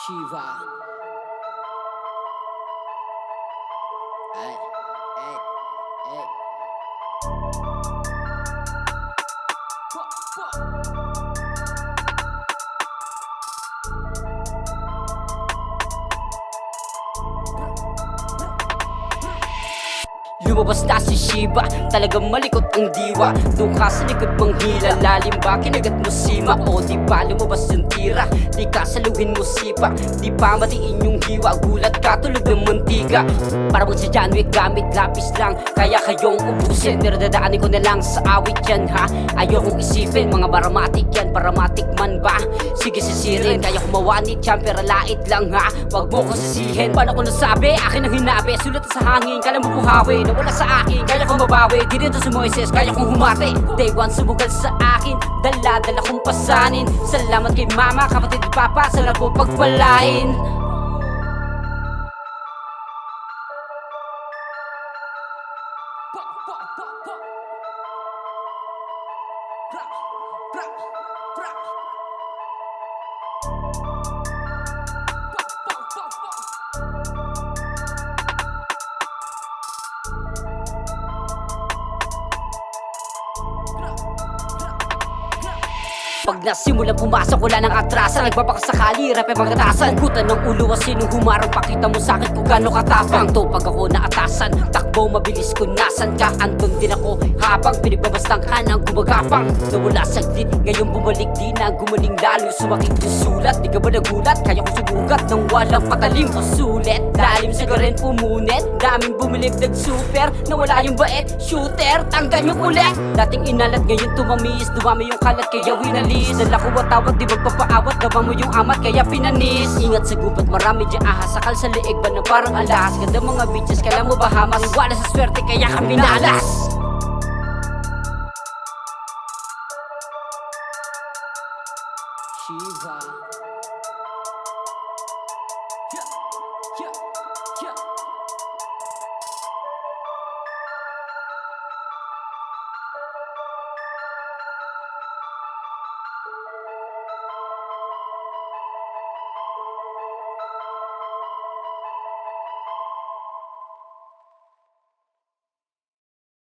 Shiva. Ay, ay, ay. Lumabas na si Shiva, talagang malikot ang diwa. Doon ka sa likod mong hila, lalim ba kinagat mo sima? O di ba lumabas yung tira, di ka saluhin mo sipa. Di pa matiin yung hiwa, gulat ka tulad ng mantika. Para mo si John Wick gamit lapis lang, kaya kayong ubusin. Pero dadaanin ko na lang sa awit yan ha. Ayokong isipin, mga baramatik yan, paramatik man ba? Sige sisirin, kaya kumawanit yan, pero lait lang ha. Wag mo ko sisihin, paano ko nasabi? Akin ang hinabi, sulat sa hangin, kala mo buhawi. Wala sa akin, kaya kong mabawi. Di rin to si Moises, kaya kong humati. Day one sumugal sa akin, dala-dala kong pasanin. Salamat kay mama, kapatid at papa, sana po pagpalain. Pag nasimulang pumasok, wala nang atrasan. Nagbabakasakali, rap ay magatasan. Hugutan ng ulo, sinong humarang, pakita mo sa'kin kung gano'n katapang. To pag ako naatasan, takbo mabilis kung nasan ka. Andun din ako, habang pinagbabastang ka ng gumagapang. Nawala saglit, ngayon bumalik din na gumaling lalo. Sumakit yung sulat, di ka ba nagulat? Kaya ko sumugat ng walang patalim o sulit. Lalim sa rin pumunit, daming bumilib nag-super. Nawala yung bait, shooter, tanggal yung ulit. Dating inalat, ngayon tumamis, dumami yung kalat, kaya winalis. Dala ko watawat, di magpapaawat, gabang mo yung amat, kaya pinanis. Ingat sa gubat, marami dyan ahas, sakal sa leeg ba na parang alas. Ganda mga bitches, kailan mo bahamas, wala sa swerte, kaya kami nalas. Shiva. Yeah, yeah, yeah.